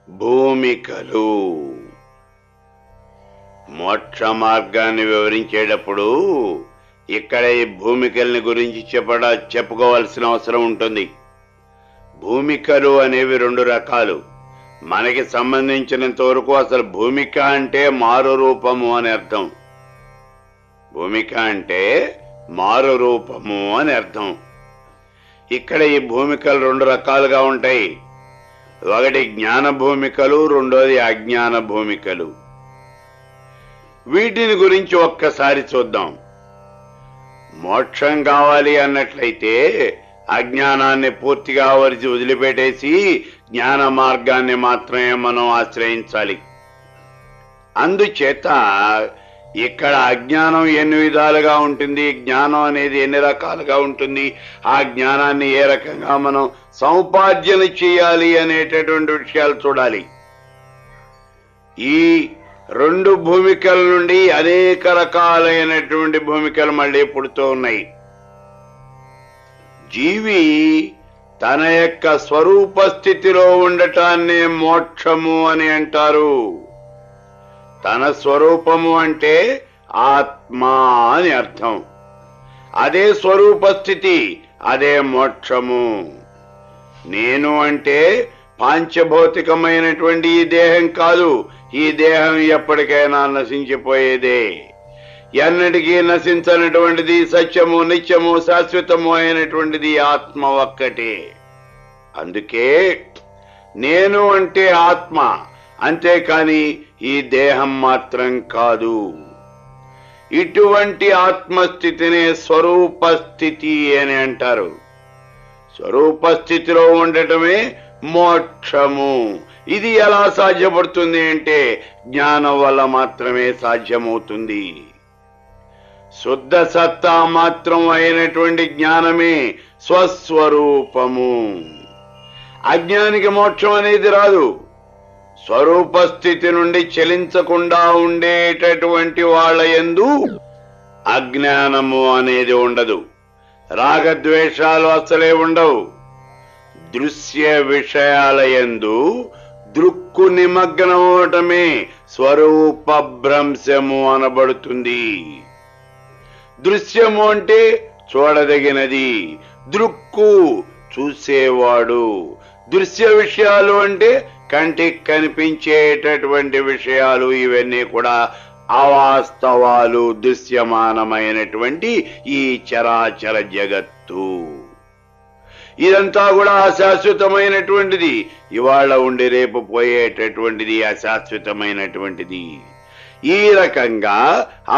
భూమికలు మోక్ష మార్గాన్ని వివరించేటప్పుడు ఇక్కడ ఈ భూమికల్ని గురించి చెప్పుకోవాల్సిన అవసరం ఉంటుంది. భూమికలు అనేవి రెండు రకాలు. మనకి సంబంధించినంత వరకు అసలు భూమిక అంటే మారు రూపము అని అర్థం. భూమిక అంటే మారు రూపము అని అర్థం. ఇక్కడ ఈ భూమికలు రెండు రకాలుగా ఉంటాయి. ఒకటి జ్ఞాన భూమికలు, రెండోది అజ్ఞాన భూమికలు. వీటిని గురించి ఒక్కసారి చూద్దాం. మోక్షం కావాలి అన్నట్లయితే అజ్ఞానాన్ని పూర్తిగా వదిలిపెట్టేసి జ్ఞాన మార్గాన్ని మాత్రమే మనం ఆశ్రయించాలి. అందుచేత ఇక్కడ అజ్ఞానం ఎన్ని విధాలుగా ఉంటుంది, జ్ఞానం అనేది ఎన్ని రకాలుగా ఉంటుంది, ఆ జ్ఞానాన్ని ఏ రకంగా మనం సముపార్జన చేయాలి అనేటటువంటి విషయాలు చూడాలి. ఈ రెండు భూమికల నుండి అనేక రకాలైనటువంటి భూమికలు మళ్ళీ పుడుతూ ఉన్నాయి. జీవి తన యొక్క స్వరూప స్థితిలో ఉండటాన్నే మోక్షము అని అంటారు. తన స్వరూపము అంటే ఆత్మ అని అర్థం. అదే స్వరూప స్థితి, అదే మోక్షము. నేను అంటే పాంచభౌతికమైనటువంటి ఈ దేహం కాదు. ఈ దేహం ఎప్పటికైనా నశించిపోయేదే. ఎన్నటికీ నశించనటువంటిది సత్యము, నిత్యము, శాశ్వతము అయినటువంటిది ఆత్మ ఒక్కటే. అందుకే నేను అంటే ఆత్మ, అంతేకాని ఈ దేహం మాత్రం కాదు. ఇటువంటి ఆత్మస్థితినే స్వరూప స్థితి అని అంటారు. స్వరూప స్థితిలో ఉండటమే మోక్షము. ఇది ఎలా సాధ్యపడుతుంది అంటే జ్ఞానం వల్ల మాత్రమే సాధ్యమవుతుంది. శుద్ధ సత్తా మాత్రం అయినటువంటి జ్ఞానమే స్వస్వరూపము. అజ్ఞానికి మోక్షం అనేది రాదు. స్వరూప స్థితి నుండి చలించకుండా ఉండేటటువంటి వాళ్ళ యందు అజ్ఞానము అనేది ఉండదు. రాగద్వేషాలు అసలే ఉండవు. దృశ్య విషయాల యందు దృక్కు నిమగ్నమవటమే స్వరూప భ్రంశము అనబడుతుంది. దృశ్యము అంటే చూడదగినది, దృక్కు చూసేవాడు. దృశ్య విషయాలు అంటే కంటికి కనిపించేటటువంటి విషయాలు. ఇవన్నీ కూడా అవాస్తవాలు, దృశ్యమానమైనటువంటి ఈ చరాచర జగత్తు. ఇదంతా కూడా అశాశ్వతమైనటువంటిది. ఇవాళ ఉండి రేపు పోయేటటువంటిది అశాశ్వతమైనటువంటిది. ఈ రకంగా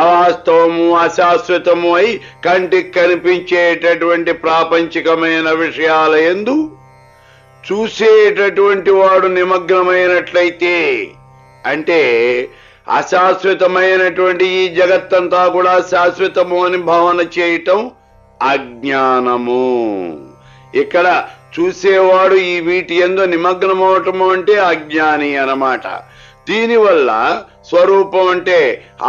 అవాస్తవము, అశాశ్వతము అయి కంటికి కనిపించేటటువంటి ప్రాపంచికమైన విషయాల యందు చూసేటటువంటి వాడు నిమగ్నమైనట్లయితే, అంటే అశాశ్వతమైనటువంటి ఈ జగత్తంతా కూడా శాశ్వతము అని భావన చేయటం అజ్ఞానము. ఇక్కడ చూసేవాడు ఈ వీటి యందు నిమగ్నమవటము అంటే అజ్ఞాని అన్నమాట. దీనివల్ల స్వరూపం అంటే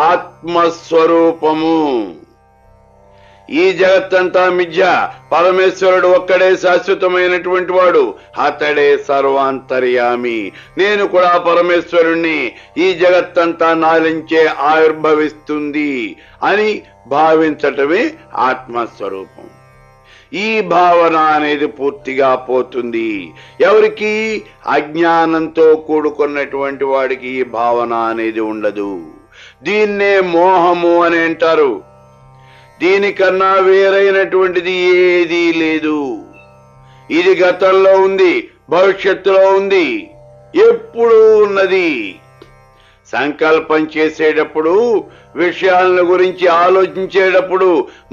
ఆత్మస్వరూపము. ఈ జగత్తంతా మిథ్య, పరమేశ్వరుడు ఒక్కడే శాశ్వతమైనటువంటి వాడు, అతడే సర్వాంతర్యామి. నేను కూడా పరమేశ్వరుణ్ణి, ఈ జగత్తంతా నాలించే ఆవిర్భవిస్తుంది అని భావించటమే ఆత్మస్వరూపం. ఈ భావన అనేది పూర్తిగా పోతుంది. ఎవరికి? అజ్ఞానంతో కూడుకున్నటువంటి వాడికి ఈ భావన అనేది ఉండదు. దీన్నే మోహము అని అంటారు. దీనికన్నా వేరైనటువంటిది ఏదీ లేదు. ఇది గతంలో ఉంది, భవిష్యత్తులో ఉంది, ఎప్పుడూ ఉన్నది. సంకల్పం చేసేటప్పుడు, విషయాలను గురించి ఆలోచించేటప్పుడు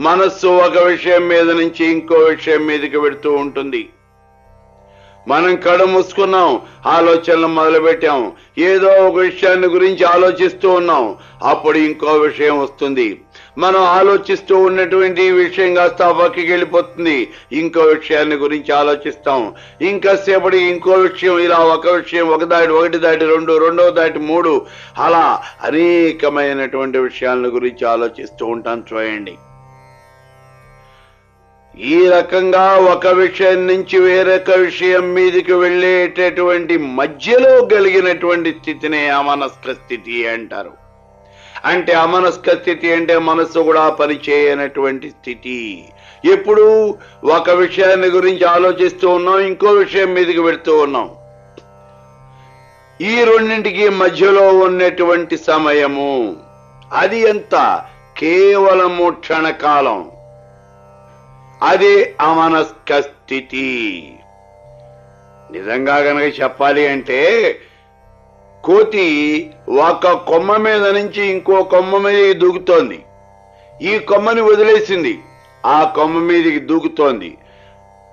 మనస్సు ఒక విషయం మీద నుంచి ఇంకో విషయం మీదకి వెడుతూ ఉంటుంది. మనం కళ్ళు మూసుకున్నాం, ఆలోచనలు మొదలుపెట్టాం, ఏదో ఒక విషయాన్ని గురించి ఆలోచిస్తూ ఉన్నాం, అప్పుడు ఇంకో విషయం వస్తుంది. మనం ఆలోచిస్తూ ఉన్నటువంటి విషయం కాస్త పక్కకి వెళ్ళిపోతుంది, ఇంకో విషయాన్ని గురించి ఆలోచిస్తాం. ఇంకాసేపటి ఇంకో విషయం, ఇలా ఒక విషయం ఒకటి దాటి రెండు, రెండో దాటి మూడు, అలా అనేకమైనటువంటి విషయాల గురించి ఆలోచిస్తూ ఉంటాం. చూడండి, ఈ రకంగా ఒక విషయం నుంచి వేరొక విషయం మీదకి వెళ్ళేటటువంటి మధ్యలో కలిగినటువంటి స్థితినే అమనస్క స్థితి అంటారు. అంటే అమనస్క స్థితి అంటే మనస్సు కూడా పనిచేయనటువంటి స్థితి. ఎప్పుడు ఒక విషయాన్ని గురించి ఆలోచిస్తూ ఉన్నాం, ఇంకో విషయం మీదకి వెళ్తూ ఉన్నాం. ఈ రెండింటికి మధ్యలో ఉన్నటువంటి సమయము అది ఎంత? కేవలము క్షణకాలం. అది అమనస్క స్థితి. నిజంగా గనక చెప్పాలి అంటే కోతి ఒక కొమ్మ మీద నుంచి ఇంకో కొమ్మ మీదకి దూకుతోంది. ఈ కొమ్మని వదిలేసింది, ఆ కొమ్మ మీదకి దూకుతోంది.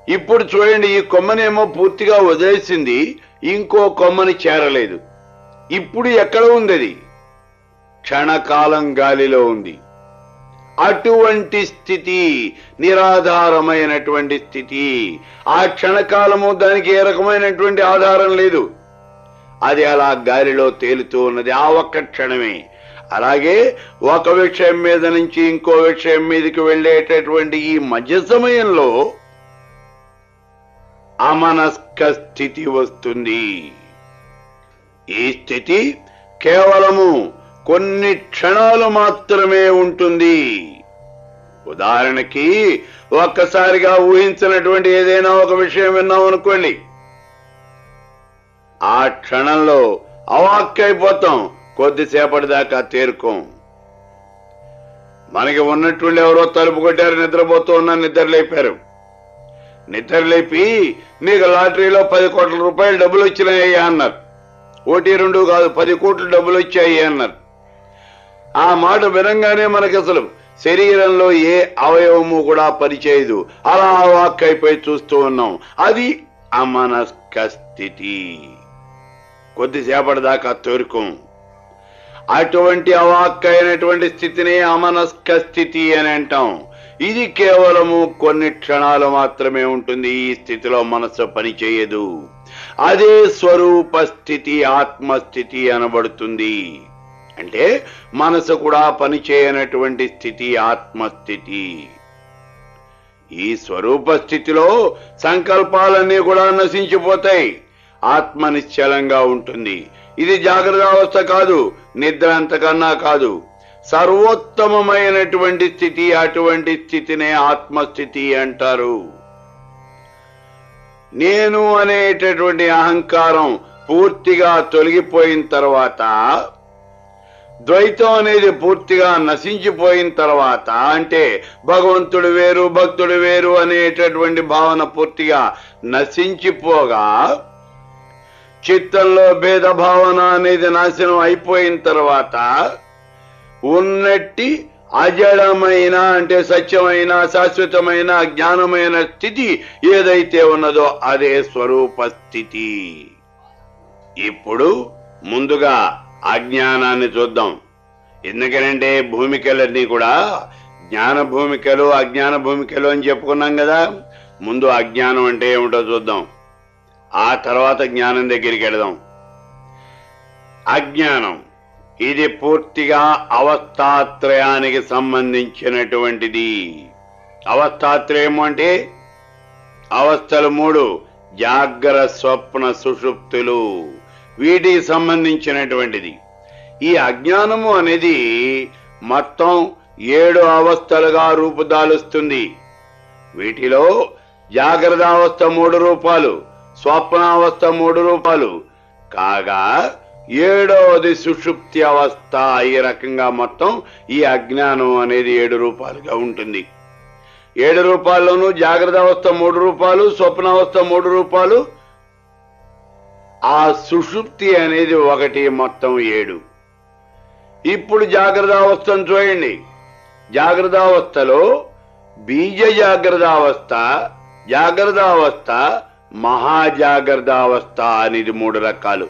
ఇప్పుడు చూడండి, ఈ కొమ్మనేమో పూర్తిగా వదిలేసింది, ఇంకో కొమ్మని చేరలేదు. ఇప్పుడు ఎక్కడ ఉంది? అది క్షణకాలం గాలిలో ఉంది. అటువంటి స్థితి నిరాధారమైనటువంటి స్థితి. ఆ క్షణకాలము దానికి ఏ రకమైనటువంటి ఆధారం లేదు, అది అలా గాలిలో తేలుతూ ఉన్నది ఆ ఒక్క క్షణమే. అలాగే ఒక విషయం మీద నుంచి ఇంకో విషయం మీదకి వెళ్ళేటటువంటి ఈ మధ్య సమయంలో అమనస్క స్థితి వస్తుంది. ఈ స్థితి కేవలము కొన్ని క్షణాలు మాత్రమే ఉంటుంది. ఉదాహరణకి ఒక్కసారిగా ఊహించినటువంటి ఏదైనా ఒక విషయం విన్నాం అనుకోండి, ఆ క్షణంలో అవాక్కైపోతాం, కొద్దిసేపటి దాకా తేరుకోం. మనకి ఉన్నటువంటి ఎవరో తలుపు కొట్టారు, నిద్రపోతూ ఉన్నా నిద్రలేపారు. నిద్రలేపి నీకు లాటరీలో 10 కోట్ల రూపాయలు డబ్బులు వచ్చినాయ్యా అన్నారు. 1, 2 కాదు, 10 కోట్లు డబ్బులు వచ్చాయి అన్నారు. ఆ మాట వినంగానే మనకి అసలు శరీరంలో ఏ అవయవము కూడా పనిచేయదు, అలా వాక్కైపోయి చూస్తూ ఉన్నాం. అది అమనస్క స్థితి. కొద్దిసేపటి దాకా తోరుకోం. అటువంటి అవాక్కైనటువంటి స్థితిని అమనస్క స్థితి అని అంటాం. ఇది కేవలము కొన్ని క్షణాలు మాత్రమే ఉంటుంది. ఈ స్థితిలో మనస్సు పనిచేయదు. అదే స్వరూప స్థితి, ఆత్మస్థితి అనబడుతుంది. అంటే మనసు కూడా పనిచేయనటువంటి స్థితి ఆత్మస్థితి. ఈ స్వరూప స్థితిలో సంకల్పాలన్నీ కూడా నశించిపోతాయి. ఆత్మ నిశ్చలంగా ఉంటుంది. ఇది జాగ్రత్త అవస్థ కాదు, నిద్ర అంతకన్నా కాదు, సర్వోత్తమమైనటువంటి స్థితి. అటువంటి స్థితినే ఆత్మస్థితి అంటారు. నేను అనేటటువంటి అహంకారం పూర్తిగా తొలగిపోయిన తర్వాత, ద్వైతం అనేది పూర్తిగా నశించిపోయిన తర్వాత, అంటే భగవంతుడు వేరు భక్తుడు వేరు అనేటటువంటి భావన పూర్తిగా నశించిపోగా, చిత్తంలో భేద భావన అనేది నాశనం అయిపోయిన తర్వాత ఉన్నట్టి అజడమైన, అంటే సత్యమైన, శాశ్వతమైన, జ్ఞానమైన స్థితి ఏదైతే ఉన్నదో అదే స్వరూప స్థితి. ఇప్పుడు ముందుగా అజ్ఞానాన్ని చూద్దాం. ఎందుకనంటే భూమికలన్నీ కూడా జ్ఞాన భూమికలు, అజ్ఞాన భూమికలు అని చెప్పుకున్నాం కదా. ముందు అజ్ఞానం అంటే ఏమిటో చూద్దాం, ఆ తర్వాత జ్ఞానం దగ్గరికి వెళదాం. అజ్ఞానం ఇది పూర్తిగా అవస్థాత్రయానికి సంబంధించినటువంటిది. అవస్థాత్రయం అంటే అవస్థలు 3: జాగ్రత్త, స్వప్న, సుషుప్తులు. వీటికి సంబంధించినటువంటిది. ఈ అజ్ఞానము అనేది మొత్తం 7 అవస్థలుగా రూపుదాలుస్తుంది. వీటిలో జాగ్రత్త అవస్థ 3 రూపాలు, స్వప్నావస్థ 3 రూపాలు కాగా 7వది సుషుప్తి అవస్థ. ఈ రకంగా మొత్తం ఈ అజ్ఞానం అనేది 7 రూపాలుగా ఉంటుంది. 7 రూపాల్లోనూ జాగ్రత్త అవస్థ 3 రూపాలు, స్వప్నావస్థ 3 రూపాలు, ఆ సుషుప్తి అనేది 1, మొత్తం 7. ఇప్పుడు జాగ్రత్త అవస్థను చూడండి. జాగ్రత్త అవస్థలో బీజ జాగ్రత్త అవస్థ, జాగ్రత్త అవస్థ, మహాజాగ్రత్త అవస్థ అనేది 3 రకాలు.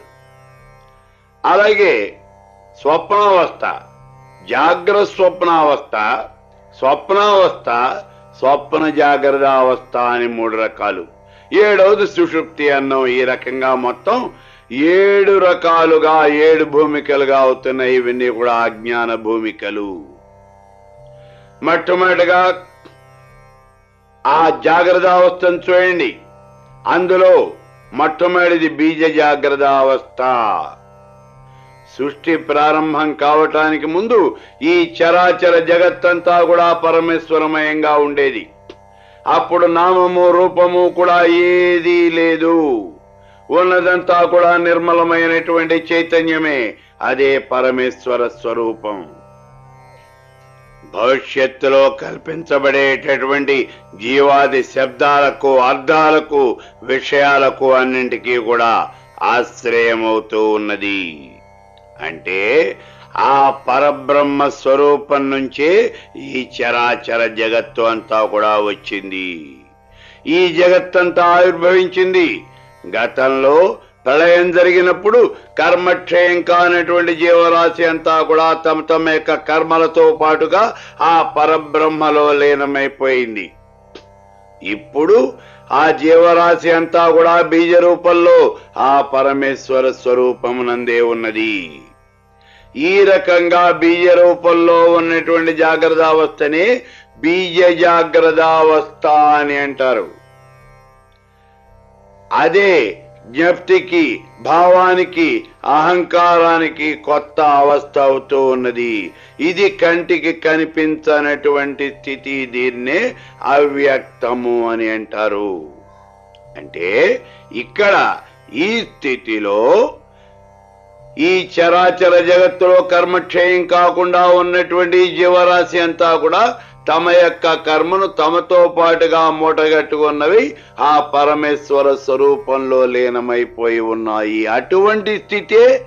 అలాగే స్వప్నావస్థ, జాగ్రత్త స్వప్నావస్థ, స్వప్నావస్థ, స్వప్న జాగ్రత్త అవస్థ అని 3 రకాలు. 7వది సుషుప్తి అన్నం. ఈ రకంగా మొత్తం 7 రకాలుగా 7 భూమికలుగా అవుతున్నాయి. ఇవన్నీ కూడా అజ్ఞాన భూమికలు. మొట్టమొదటిగా ఆ జాగ్రత్త అవస్థను చూడండి. అందులో మొట్టమొదటిది బీజ జాగ్రత్త అవస్థ. సృష్టి ప్రారంభం కావటానికి ముందు ఈ చరాచర జగత్తంతా కూడా పరమేశ్వరమయంగా ఉండేది. అప్పుడు నామము రూపము కూడా ఏదీ లేదు. ఉన్నదంతా కూడా నిర్మలమైనటువంటి చైతన్యమే. అదే పరమేశ్వర స్వరూపం. భవిష్యత్తులో కల్పించబడేటటువంటి జీవాది శబ్దాలకు, అర్థాలకు, విషయాలకు అన్నింటికీ కూడా ఆశ్రయమవుతూ ఉన్నది. అంటే ఆ పరబ్రహ్మ స్వరూపం నుంచే ఈ చరాచర జగత్తు అంతా కూడా వచ్చింది. ఈ జగత్తంతా ఆవిర్భవించింది. గతంలో ప్రళయం జరిగినప్పుడు కర్మక్షయం కానటువంటి జీవరాశి అంతా కూడా తమ తమ యొక్క కర్మలతో పాటుగా ఆ పరబ్రహ్మలో లీనమైపోయింది. ఇప్పుడు ఆ జీవరాశి అంతా కూడా బీజ రూపంలో ఆ పరమేశ్వర స్వరూపమునందే ఉన్నది. ఈ రకంగా బీజ రూపంలో ఉన్నటువంటి జాగ్రత్త అవస్థనే బీజ జాగ్రత్త అవస్థ అని అంటారు. అదే జ్ఞప్తికి, భావానికి, అహంకారానికి కొత్త అవస్థ అవుతూ ఉన్నది. ఇది కంటికి కనిపించనటువంటి స్థితి. దీన్నే అవ్యక్తము అని అంటారు. అంటే ఇక్కడ ఈ స్థితిలో ఈ చరాచర జగత్తులో కర్మక్షయం కాకుండా ఉన్నటువంటి జీవరాశి అంతా కూడా తమ యొక్క కర్మను తమతో పాటుగా మూటగట్టుకున్నవి ఆ పరమేశ్వర స్వరూపంలో లీనమైపోయి ఉన్నాయి. అటువంటి స్థితే,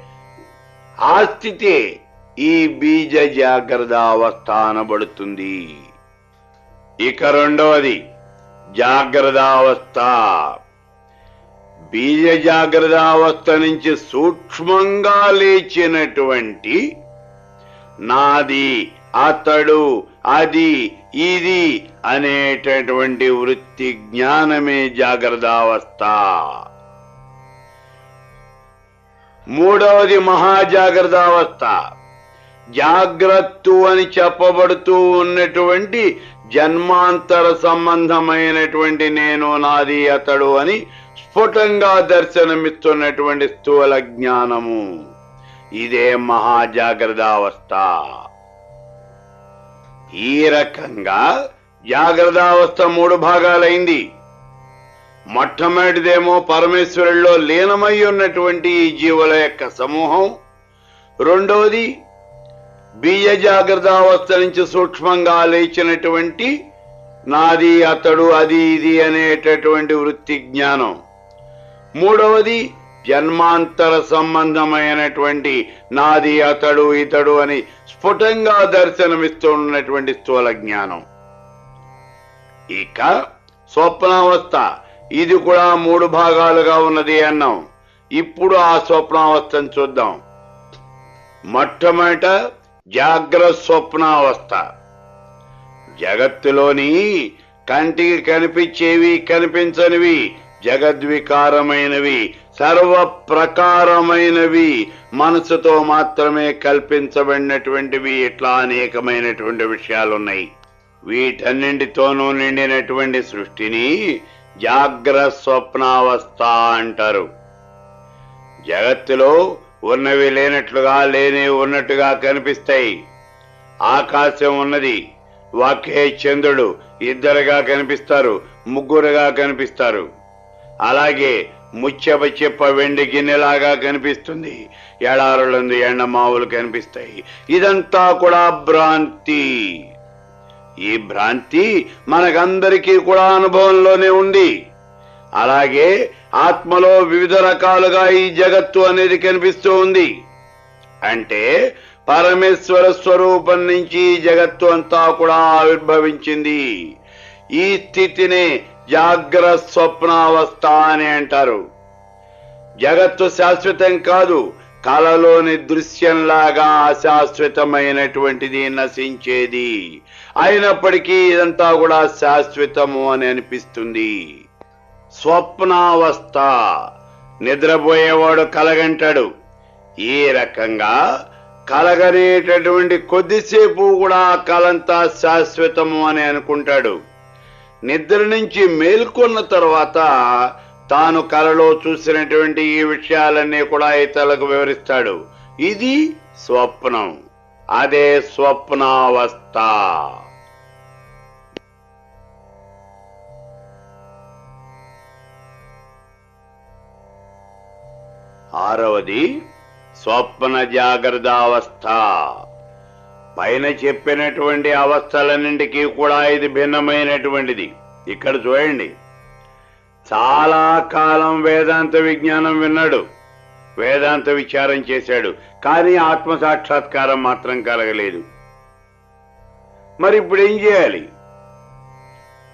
ఆ స్థితే ఈ బీజ జాగ్రత్త అవస్థ అనబడుతుంది. ఇక రెండవది జాగ్రత్త అవస్థ. బీజ జాగ్రత్త అవస్థ నుంచి సూక్ష్మంగా లేచినటువంటి నాది, అతడు, అది, ఇది అనేటటువంటి వృత్తి జ్ఞానమే జాగ్రత్త అవస్థ. మూడవది మహాజాగ్రత్త అవస్థ. జాగ్రత్త అని చెప్పబడుతూ ఉన్నటువంటి జన్మాంతర సంబంధమైనటువంటి నేను, నాది, అతడు అని స్ఫుటంగా దర్శనమిస్తున్నటువంటి స్థూల జ్ఞానము. ఇదే మహాజాగ్రత్త అవస్థ. ఈ రకంగా జాగ్రత్త అవస్థ మూడు భాగాలైంది. మొట్టమొదటిదేమో పరమేశ్వరుల్లో లీనమై ఉన్నటువంటి ఈ జీవుల యొక్క సమూహం. రెండవది బీజ జాగ్రత్త అవస్థ నుంచి సూక్ష్మంగా లేచినటువంటి నాది, అతడు, అది, ఇది అనేటటువంటి వృత్తి జ్ఞానం. మూడవది జన్మాంతర సంబంధమైనటువంటి నాది, అతడు, ఇతడు అని స్ఫుటంగా దర్శనమిస్తూ ఉన్నటువంటి స్థూల జ్ఞానం. ఇక స్వప్నావస్థ, ఇది కూడా మూడు భాగాలుగా ఉన్నది అన్నాం. ఇప్పుడు ఆ స్వప్నావస్థను చూద్దాం. మొట్టమొదట జాగ్రత్త స్వప్నావస్థ. జగత్తులోని కంటికి కనిపించేవి, కనిపించనివి, జగద్వికారమైనవి, సర్వ ప్రకారమైనవి, మనసుతో మాత్రమే కల్పించబడినటువంటివి, ఇట్లా అనేకమైనటువంటి విషయాలున్నాయి. వీటన్నింటితోనూ నిండినటువంటి సృష్టిని జాగ్రత్త స్వప్నావస్థ అంటారు. జగత్తులో ఉన్నవి లేనట్లుగా, లేనివి ఉన్నట్టుగా కనిపిస్తాయి. ఆకాశం ఉన్నది, ఒకే చంద్రుడు, ఇద్దరుగా కనిపిస్తారు, ముగ్గురుగా కనిపిస్తారు. అలాగే ముచ్చప చెప్ప వెండి గిన్నెలాగా కనిపిస్తుంది, ఎడారులందు ఎండమావులు కనిపిస్తాయి. ఇదంతా కూడా భ్రాంతి. ఈ భ్రాంతి మనకందరికీ కూడా అనుభవంలోనే ఉంది. అలాగే ఆత్మలో వివిధ రకాలుగా ఈ జగత్తు అనేది కనిపిస్తూ ఉంది. అంటే పరమేశ్వర స్వరూపం నుంచి జగత్తు అంతా కూడా ఆవిర్భవించింది. ఈ స్థితినే జాగ్రత్త స్వప్నావస్థ అని అంటారు. జగత్తు శాశ్వతం కాదు, కలలోని దృశ్యంలాగా అశాశ్వతమైనటువంటిది, నశించేది. అయినప్పటికీ ఇదంతా కూడా శాశ్వతము అని అనిపిస్తుంది. స్వప్నావస్థ, నిద్రపోయేవాడు కలగంటాడు. ఈ రకంగా కలగనేటటువంటి కొద్దిసేపు కూడా కలంతా శాశ్వతము అని అనుకుంటాడు. నిద్ర నుంచి మేల్కొన్న తర్వాత తాను కలలో చూసినటువంటి ఈ విషయాలన్నీ కూడా ఇతరులకు వివరిస్తాడు. ఇది స్వప్నం, అదే స్వప్నావస్థ. ఆరవది స్వప్న జాగ్రత్త అవస్థ. పైన చెప్పినటువంటి అవస్థలన్నింటికీ కూడా ఇది భిన్నమైనటువంటిది. ఇక్కడ చూడండి, చాలా కాలం వేదాంత విజ్ఞానం విన్నాడు, వేదాంత విచారం చేశాడు, కానీ ఆత్మ సాక్షాత్కారం మాత్రం కలగలేదు. మరి ఇప్పుడు ఏం చేయాలి?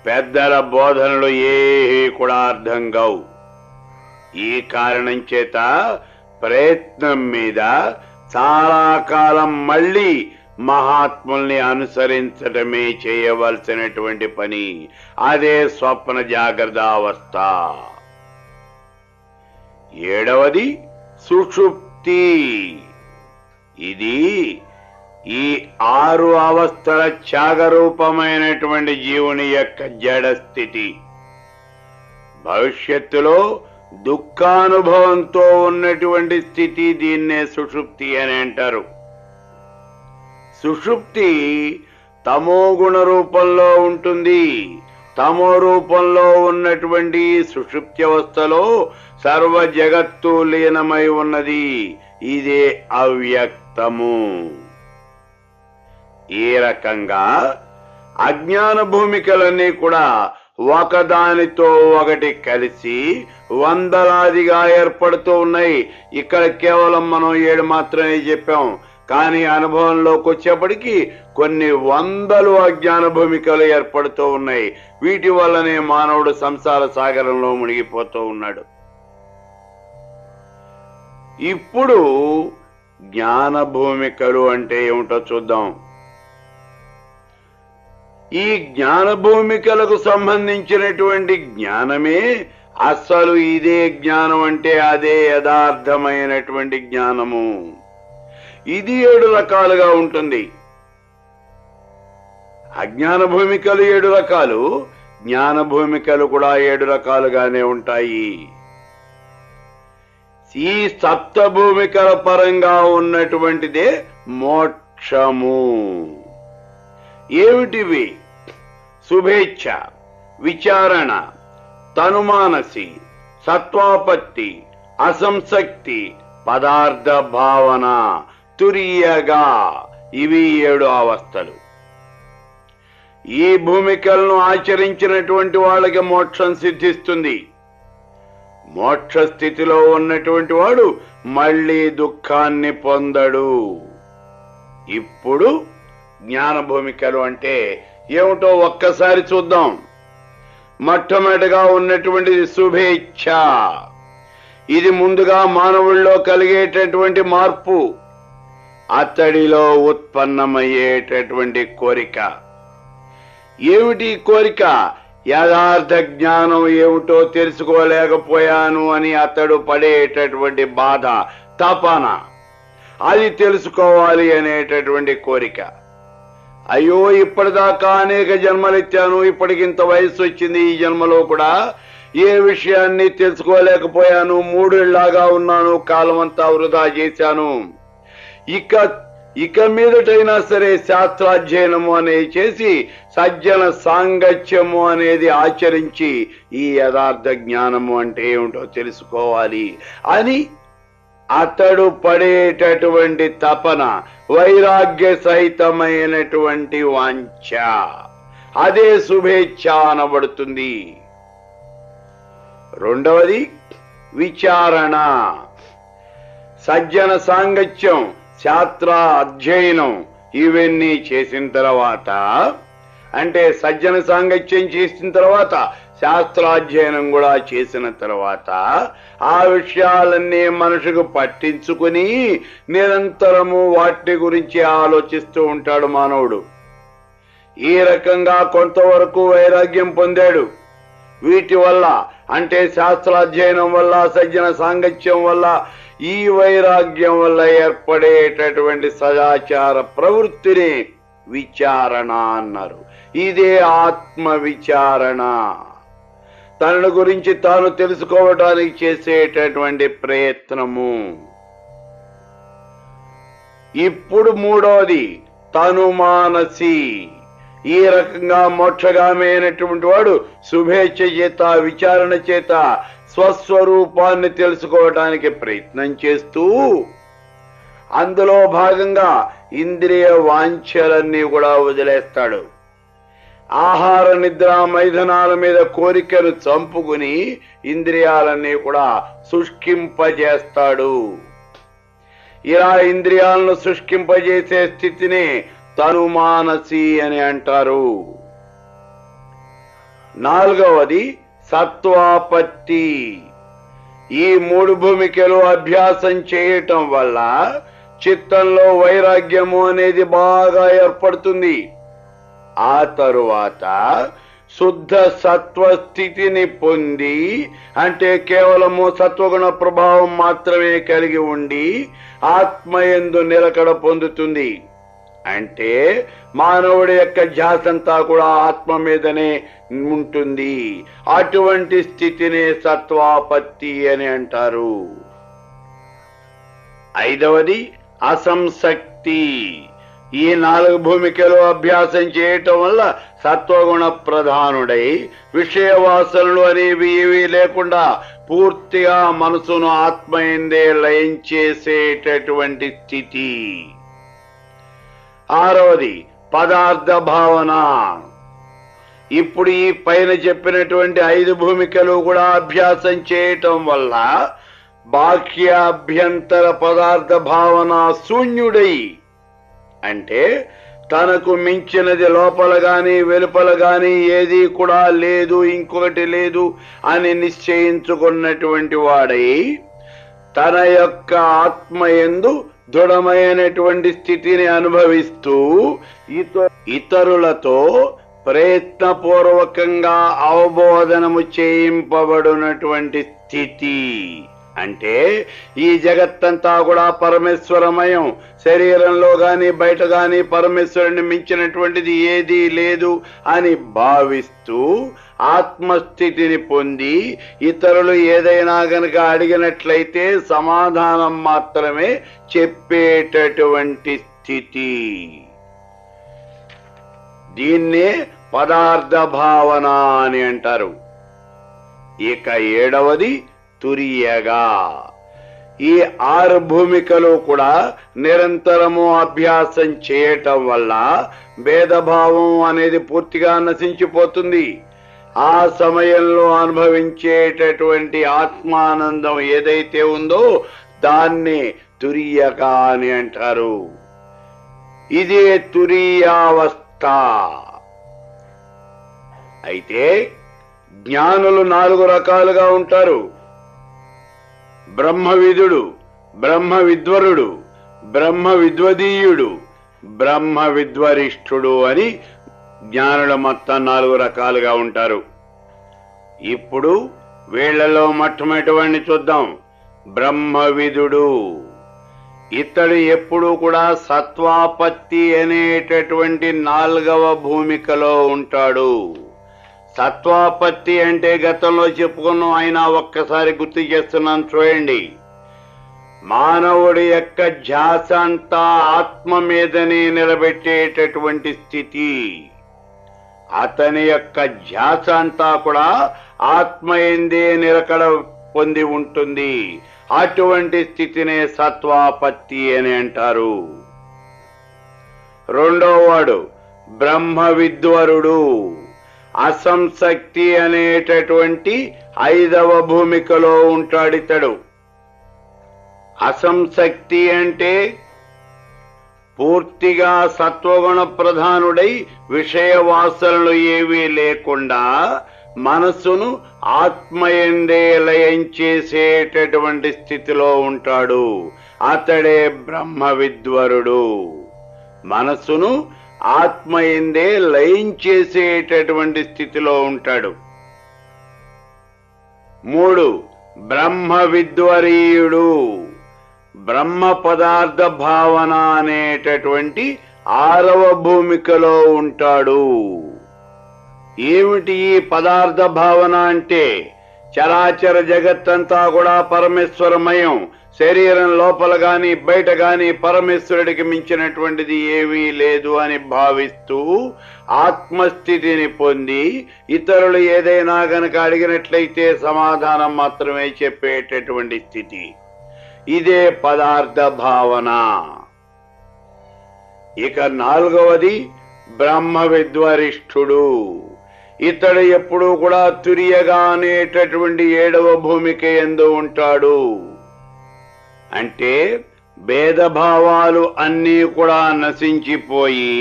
పెద్దల బోధనలు ఏవి కూడా అర్థం కావు. ఈ కారణం చేత ప్రయత్నం మీద చాలా కాలం మళ్ళీ మహాత్ముల్ని అనుసరించడమే చేయవలసినటువంటి పని. అదే స్వప్న జాగ్రత్త అవస్థ. ఏడవది సుషుప్తి. ఇది ఈ 6 అవస్థల త్యాగరూపమైనటువంటి జీవుని యొక్క జడ స్థితి. భవిష్యత్తులో దుఃఖానుభవంతో ఉన్నటువంటి స్థితి, దీన్నే సుషుప్తి అని అంటారు. సుషుప్తి తమోగుణ రూపంలో ఉంటుంది. తమో రూపంలో ఉన్నటువంటి సుషుప్తి అవస్థలో సర్వ జగత్తు లీనమై ఉన్నది. ఇదే అవ్యక్తము. ఈ రకంగా అజ్ఞాన భూమికలన్నీ కూడా ఒకదానితో ఒకటి కలిసి వందలాదిగా ఏర్పడుతూ ఉన్నాయి. ఇక్కడ కేవలం మనం 7 మాత్రమే చెప్పాం, కానీ అనుభవంలోకి వచ్చేప్పటికీ కొన్ని వందలు అజ్ఞాన భూమికలు ఏర్పడుతూ ఉన్నాయి. వీటి వల్లనే మానవుడు సంసార సాగరంలో మునిగిపోతూ ఉన్నాడు. ఇప్పుడు జ్ఞాన భూమికలు అంటే ఏమిటో చూద్దాం. ఈ జ్ఞాన భూమికలకు సంబంధించినటువంటి జ్ఞానమే అసలు ఇదే జ్ఞానం. అంటే అదే యథార్థమైనటువంటి జ్ఞానము. ఇది 7 రకాలుగా ఉంటుంది. అజ్ఞాన భూమికలు 7 రకాలు, జ్ఞాన భూమికలు కూడా 7 రకాలుగానే ఉంటాయి. ఈ సప్త భూమికల పరంగా ఉన్నటువంటిదే మోక్షము. ఏమిటివి? శుభేచ్ఛ, విచారణ, తనుమానసి, సత్వాపత్తి, అసంశక్తి, పదార్థ భావన, తురియగా. ఇవి 7 అవస్థలు. ఈ భూమికలను ఆచరించినటువంటి వాళ్ళకి మోక్షం సిద్ధిస్తుంది. మోక్ష స్థితిలో ఉన్నటువంటి వాడు మళ్ళీ దుఃఖాన్ని పొందడు. ఇప్పుడు జ్ఞాన భూమికలు అంటే ఏమిటో ఒక్కసారి చూద్దాం. మొట్టమొదటిగా ఉన్నటువంటిది శుభేచ్ఛ. ఇది ముందుగా మానవుల్లో కలిగేటటువంటి మార్పు, అతడిలో ఉత్పన్నమయ్యేటటువంటి కోరిక. ఏమిటి కోరిక? యథార్థ జ్ఞానం ఏమిటో తెలుసుకోలేకపోయాను అని అతడు పడేటటువంటి బాధ, తపన, అది తెలుసుకోవాలి అనేటటువంటి కోరిక. అయ్యో, ఇప్పటిదాకా అనేక జన్మలెత్తాను, ఇప్పటికింత వయసు వచ్చింది, ఈ జన్మలో కూడా ఏ విషయాన్ని తెలుసుకోలేకపోయాను, 3 ఏళ్లాగా ఉన్నాను, కాలం అంతా వృధా చేశాను. ఇక మీదటైనా సరే శాస్త్రాధ్యయనము అనేది చేసి సజ్జన సాంగత్యము అనేది ఆచరించి ఈ యథార్థ జ్ఞానము అంటే ఏమిటో తెలుసుకోవాలి అని అతడు పడేటటువంటి తపన, వైరాగ్య సహితమైనటువంటి వాంఛ, అదే శుభేచ్ఛ అనబడుతుంది. రెండవది విచారణ. సజ్జన సాంగత్యం, శాస్త్ర అధ్యయనం ఇవన్నీ చేసిన తర్వాత, అంటే సజ్జన సాంగత్యం చేసిన తర్వాత శాస్త్రాధ్యయనం కూడా చేసిన తర్వాత ఆ విషయాలన్నీ మనసుకు పట్టించుకుని నిరంతరము వాటి గురించి ఆలోచిస్తూ ఉంటాడు మానవుడు. ఈ రకంగా కొంతవరకు వైరాగ్యం పొందాడు. వీటి వల్ల, అంటే శాస్త్రాధ్యయనం వల్ల, సజ్జన సాంగత్యం వల్ల, ఈ వైరాగ్యం వల్ల ఏర్పడేటటువంటి సదాచార ప్రవృత్తిని విచారణ అన్నారు. ఇదే ఆత్మ విచారణ. తనను గురించి తాను తెలుసుకోవటానికి చేసేటటువంటి ప్రయత్నము. ఇప్పుడు మూడవది తనుమానసి. ఈ రకంగా మోక్షగామి అయినటువంటి వాడు శుభేచ్ఛ చేత, విచారణ చేత స్వస్వరూపాన్ని తెలుసుకోవటానికి ప్రయత్నం చేస్తూ అందులో భాగంగా ఇంద్రియ వాంఛలన్నీ కూడా వదిలేస్తాడు. ఆహార నిద్ర మైథునాల మీద కోరికను చంపుకుని ఇంద్రియాలన్నీ కూడా శుష్కింపజేస్తాడు. ఇలా ఇంద్రియాలను శుష్కింపజేసే స్థితిని తనుమానసి అని అంటారు. నాలుగవది సత్వాపత్తి. ఈ మూడు భూమికలు అభ్యాసం చేయటం వల్ల చిత్తంలో వైరాగ్యము అనేది బాగా ఏర్పడుతుంది. ఆ తరువాత శుద్ధ సత్వస్థితిని పొంది, అంటే కేవలము సత్వగుణ ప్రభావం మాత్రమే కలిగి ఉండి ఆత్మయందు నిలకడ పొందుతుంది. అంటే మానవుడి యొక్క ధ్యాసంతా కూడా ఆత్మ మీదనే ఉంటుంది. అటువంటి స్థితినే సత్వాపత్తి అని అంటారు. ఐదవది అసంశక్తి. ఈ నాలుగు భూమికలు అభ్యాసం చేయటం వల్ల సత్వగుణ ప్రధానుడై విషయవాసనలు అనేవి ఏవి లేకుండా పూర్తిగా మనసును ఆత్మయందే లయం చేసేటటువంటి స్థితి. ఆరవది పదార్థ భావన. ఇప్పుడు ఈ పైన చెప్పినటువంటి 5 భూమికలు కూడా అభ్యాసం చేయటం వల్ల బాహ్యాభ్యంతర పదార్థ భావన శూన్యుడై, అంటే తనకు మించినది లోపల గాని వెలుపల గాని ఏది కూడా లేదు, ఇంకొకటి లేదు అని నిశ్చయించుకున్నటువంటి వాడై తన యొక్క ఆత్మయందు దృఢమైనటువంటి స్థితిని అనుభవిస్తూ ఇతరులతో ప్రయత్నపూర్వకంగా అవబోధనము చేయింపబడినటువంటి స్థితి. అంటే ఈ జగత్తంతా కూడా పరమేశ్వరమయం, శరీరంలో గాని బయట గాని పరమేశ్వరుని మించినటువంటిది ఏదీ లేదు అని భావిస్తూ ఆత్మస్థితిని పొంది ఇతరులు ఏదైనా గనక అడిగినట్లయితే సమాధానం మాత్రమే చెప్పేటటువంటి స్థితి. దీన్నే పదార్థ భావన అని అంటారు. ఇక 7వది తురియగా. ఈ 6 భూమికలు కూడా నిరంతరము అభ్యాసం చేయటం వల్ల భేదభావం అనేది పూర్తిగా నశించిపోతుంది. ఆ సమయంలో అనుభవించేటటువంటి ఆత్మానందం ఏదైతే ఉందో దాన్ని తురియగా అని అంటారు. ఇదే తురియావస్థ. అయితే జ్ఞానులు 4 రకాలుగా ఉంటారు. బ్రహ్మవిదుడు, బ్రహ్మ విద్వరుడు, బ్రహ్మ విద్వదీయుడు, బ్రహ్మ విద్వరిష్ఠుడు అని జ్ఞానుల మొత్తం 4 రకాలుగా ఉంటారు. ఇప్పుడు వీళ్లలో మొట్టమొదటివాడిని చూద్దాం. బ్రహ్మవిదుడు. ఇతడు ఎప్పుడు కూడా సత్వాపత్తి అనేటటువంటి 4వ భూమికలో ఉంటాడు. సత్వాపత్తి అంటే గతంలో చెప్పుకున్నాం, అయినా ఒక్కసారి గుర్తు చేస్తున్నాను చూడండి. మానవుడి యొక్క ధ్యాస అంతా ఆత్మ మీదనే నిలబెట్టేటటువంటి స్థితి. అతని యొక్క ధ్యాస అంతా కూడా ఆత్మయందే నిలకడ పొంది ఉంటుంది. అటువంటి స్థితినే సత్వాపత్తి అని అంటారు. రెండోవాడు బ్రహ్మ విద్వరుడు. అసంశక్తి అనేటటువంటి 5వ భూమికలో ఉంటాడితడు. అసంశక్తి అంటే పూర్తిగా సత్వగుణ ప్రధానుడై విషయ వాసనలు ఏవీ లేకుండా మనసును ఆత్మయందే లయం చేసేటటువంటి స్థితిలో ఉంటాడు. అతడే బ్రహ్మ విద్వరుడు. మనసును ఆత్మయందే లయం చేసేటటువంటి స్థితిలో ఉంటాడు. 3 బ్రహ్మ విద్వరీయుడు. బ్రహ్మ పదార్థ భావన అనేటటువంటి 6వ భూమికలో ఉంటాడు. ఏమిటి ఈ పదార్థ భావన అంటే? చరాచర జగత్తంతా కూడా పరమేశ్వరమయం. శరీరం లోపల గాని బయట గాని పరమేశ్వరుడికి మించినటువంటిది ఏమీ లేదు అని భావిస్తూ ఆత్మస్థితిని పొంది ఇతరులు ఏదైనా గనక అడిగినట్లయితే సమాధానం మాత్రమే చెప్పేటటువంటి స్థితి, ఇదే పదార్థ భావన. ఇక నాలుగవది బ్రహ్మ విద్వరిష్ఠుడు. ఇతడు ఎప్పుడూ కూడా తురియగా అనేటటువంటి 7వ భూమిక యందు ఉంటాడు. అంటే భేదభావాలు అన్నీ కూడా నశించిపోయి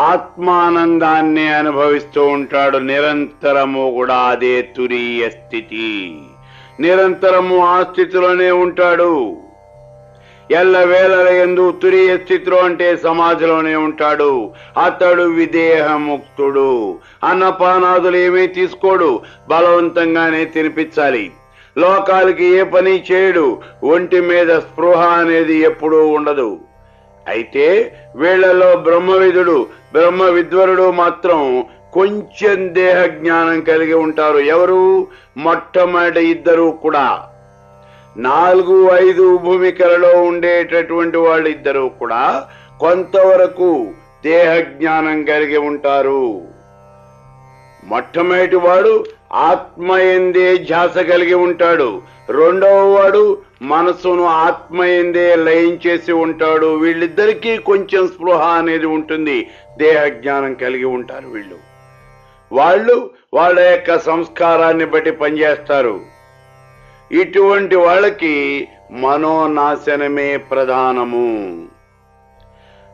ఆత్మానందాన్ని అనుభవిస్తూ ఉంటాడు. నిరంతరము కూడా అదే తురీయ స్థితి. నిరంతరము ఆ స్థితిలోనే ఉంటాడు. ఎల్లవేళల యందు తురీయ స్థితిలో అంటే సమాధిలోనే ఉంటాడు. అతడు విదేహముక్తుడు. అన్నపానాదులు ఏమీ తీసుకోడు, బలవంతంగానే తినిపించాలి. లోకాలకి ఏ పని చేయడు. ఒంటి మీద స్పృహ అనేది ఎప్పుడూ ఉండదు. అయితే వీళ్లలో బ్రహ్మ విద్వరుడు మాత్రం కొంచెం దేహ జ్ఞానం కలిగి ఉంటారు. ఎవరు? మొట్టమొదటి ఇద్దరు కూడా. 4, 5 భూమికలలో ఉండేటటువంటి వాళ్ళిద్దరూ కూడా కొంతవరకు దేహ జ్ఞానం కలిగి ఉంటారు. మొట్టమొదటి వాడు ఆత్మయందే ధ్యాస కలిగి ఉంటాడు. రెండవ వాడు మనసును ఆత్మయందే లయం చేసి ఉంటాడు. వీళ్ళిద్దరికీ కొంచెం స్పృహ అనేది ఉంటుంది, దేహ జ్ఞానం కలిగి ఉంటారు. వాళ్ళు వాళ్ళ యొక్క సంస్కారాన్ని బట్టి పనిచేస్తారు. ఇటువంటి వాళ్ళకి మనోనాశనమే ప్రధానము.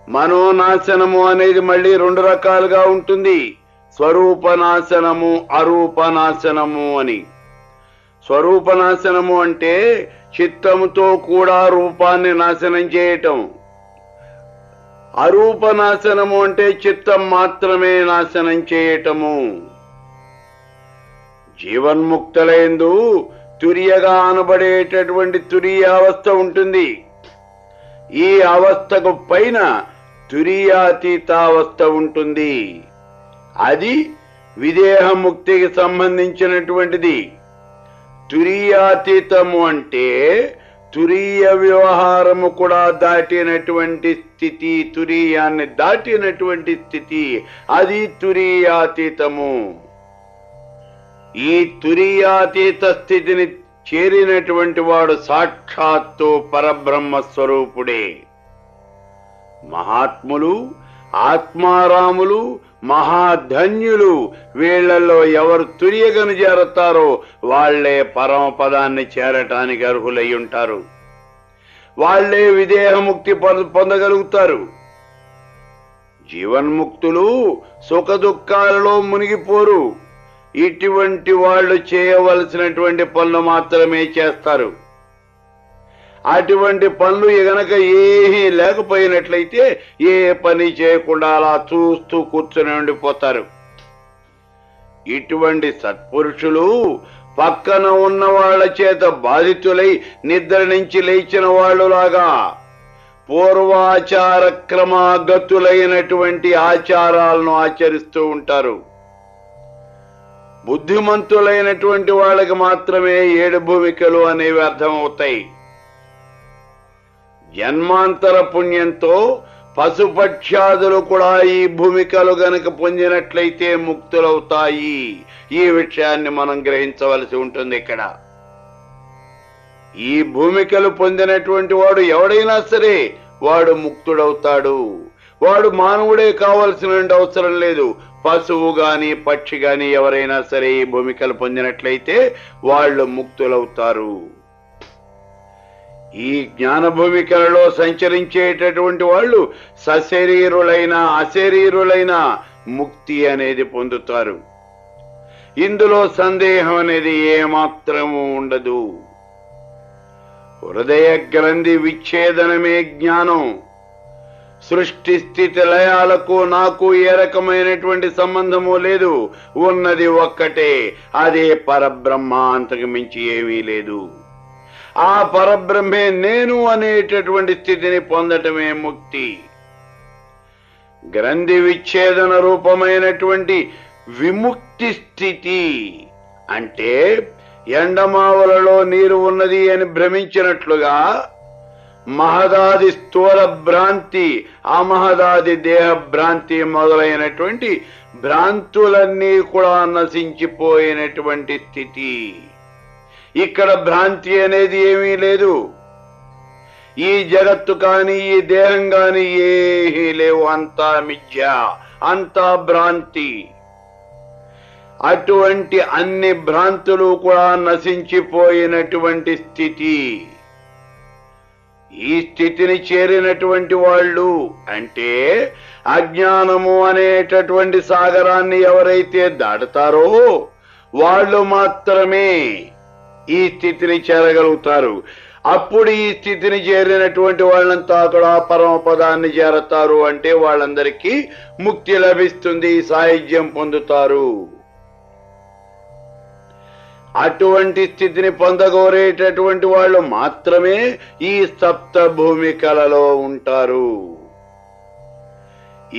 మనోనాశనము అనేది మళ్ళీ 2 రకాలుగా ఉంటుంది. స్వరూపనాశనము, అరూపనాశనము అని. స్వరూపనాశనము అంటే చిత్తముతో కూడా రూపాన్ని నాశనం చేయటం. అరూపనాశనము అంటే చిత్తం మాత్రమే నాశనం చేయటము. జీవన్ముక్తులయందు తురియగా అనబడేటటువంటి తురీయ అవస్థ ఉంటుంది. ఈ అవస్థకు పైన తురీయాతీతావస్థ ఉంటుంది. అది విదేహముక్తికి సంబంధించినటువంటిది. తురీయాతీతము అంటే తురీయ వ్యవహారము కూడా దాటినటువంటి స్థితి, తురీయాన్ని దాటినటువంటి స్థితి, అది తురీయాతీతము. ఈ తురీయాతీత స్థితిని చేరినటువంటి వాడు సాక్షాత్తు పరబ్రహ్మ స్వరూపుడే. మహాత్ములు, ఆత్మారాములు, మహాధన్యులు, వీళ్లలో ఎవరు తురియగను చేరతారో వాళ్లే పరమపదాన్ని చేరటానికి అర్హులై ఉంటారు. వాళ్లే విదేహముక్తి పొందగలుగుతారు. జీవన్ముక్తులు సుఖ దుఃఖాలలో మునిగిపోరు. ఇటువంటి వాళ్ళు చేయవలసినటువంటి పనులు మాత్రమే చేస్తారు. అటువంటి పనులు గనక ఏమీ లేకపోయినట్లయితే ఏ పని చేయకుండా అలా చూస్తూ కూర్చొని ఉండిపోతారు. ఇటువంటి సత్పురుషులు పక్కన ఉన్న వాళ్ళ చేత బాధితులై నిద్ర నుంచి లేచిన వాళ్ళులాగా పూర్వాచార క్రమాగతులైనటువంటి ఆచారాలను ఆచరిస్తూ ఉంటారు. బుద్ధిమంతులైనటువంటి వాళ్ళకి మాత్రమే 7 భూమికలు అనేవి అర్థమవుతాయి. జన్మాంతర పుణ్యంతో పశుపక్ష్యాదులు కూడా ఈ భూమికలు గనక పొందినట్లయితే ముక్తులవుతాయి. ఈ విషయాన్ని మనం గ్రహించవలసి ఉంటుంది. ఇక్కడ ఈ భూమికలు పొందినటువంటి వాడు ఎవడైనా సరే వాడు ముక్తుడవుతాడు. వాడు మానవుడే కావలసిన అవసరం లేదు. పశువు గాని పక్షి గాని ఎవరైనా సరే ఈ భూమికలు పొందినట్లయితే వాళ్ళు ముక్తులవుతారు. ఈ జ్ఞాన భూమికలలో సంచరించేటటువంటి వాళ్ళు సశరీరులైన అశరీరులైన ముక్తి అనేది పొందుతారు. ఇందులో సందేహం అనేది ఏమాత్రము ఉండదు. హృదయ గ్రంథి విచ్ఛేదనమే జ్ఞానం. సృష్టి స్థితి లయాలకు నాకు ఏ రకమైనటువంటి సంబంధము లేదు. ఉన్నది ఒక్కటే, అదే పరబ్రహ్మ, అంతకు మించి ఏమీ లేదు. ఆ పరబ్రహ్మే నేను అనేటటువంటి స్థితిని పొందటమే ముక్తి. గ్రంథి విచ్ఛేదన రూపమైనటువంటి విముక్తి స్థితి. అంటే ఎండమావులలో నీరు ఉన్నది అని భ్రమించినట్లుగా మహదాది స్థూల భ్రాంతి, అమహదాది దేహ భ్రాంతి మొదలైనటువంటి భ్రాంతులన్నీ కూడా నశించిపోయినటువంటి స్థితి. ఇక్కడ భ్రాంతి అనేది ఏమీ లేదు. ఈ జగత్తు కాని ఈ దేహం కాని ఏమీ లేవు, అంతా మిథ్య, అంతా భ్రాంతి. అటువంటి అన్ని భ్రాంతులు కూడా నశించిపోయినటువంటి స్థితి. ఈ స్థితిని చేరినటువంటి వాళ్ళు, అంటే అజ్ఞానము అనేటటువంటి సాగరాన్ని ఎవరైతే దాటుతారో వాళ్ళు మాత్రమే ఈ స్థితిని చేరగలుగుతారు. అప్పుడు ఈ స్థితిని చేరినటువంటి వాళ్ళంతా కూడా పరమపదాన్ని చేరతారు. అంటే వాళ్ళందరికీ ముక్తి లభిస్తుంది, సాయుధ్యం పొందుతారు. అటువంటి స్థితిని పొందగోరేటటువంటి వాళ్ళు మాత్రమే ఈ సప్త భూమికలలో ఉంటారు.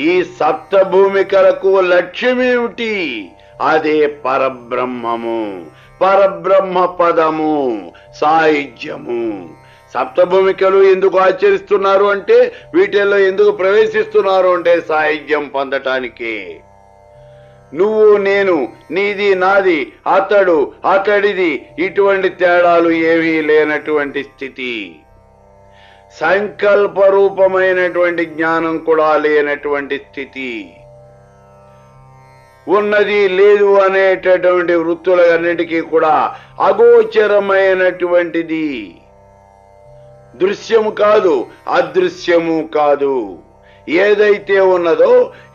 ఈ సప్త భూమికలకు లక్ష్యమేమిటి? అదే పరబ్రహ్మము, పరబ్రహ్మ పదము, సాయుధ్యము. సప్తభూమికలు ఎందుకు ఆచరిస్తున్నారు అంటే, వీటిల్లో ఎందుకు ప్రవేశిస్తున్నారు అంటే సాయుధ్యం పొందటానికి. నువ్వు నేను, నీది నాది, అతడు అతడిది, ఇటువంటి తేడాలు ఏమీ లేనటువంటి స్థితి. సంకల్ప రూపమైనటువంటి జ్ఞానం కూడా లేనటువంటి స్థితి. ఉన్నది లేదు అనేటటువంటి వృత్తులన్నిటికీ కూడా అగోచరమైనటువంటిది. దృశ్యము కాదు, అదృశ్యము కాదు. ఏదైతే ఉన్నదో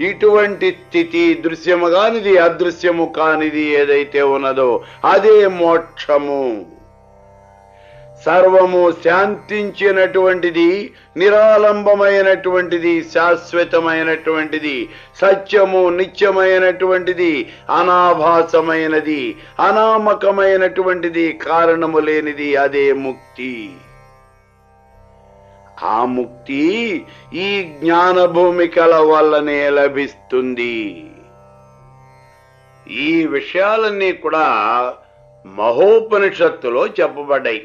ఇటువంటి స్థితి, దృశ్యము కానిది అదృశ్యము కానిది ఏదైతే ఉన్నదో అదే మోక్షము. సర్వము శాంతించినటువంటిది, నిరాలంబమైనటువంటిది, శాశ్వతమైనటువంటిది, సత్యము నిత్యమైనటువంటిది, అనాభాసమైనది, అనామకమైనటువంటిది, కారణము లేనిది, అదే ముక్తి. ఆ ముక్తి ఈ జ్ఞాన భూమికల వల్లనే లభిస్తుంది. ఈ విషయాలన్నీ కూడా మహోపనిషత్తులో చెప్పబడ్డాయి.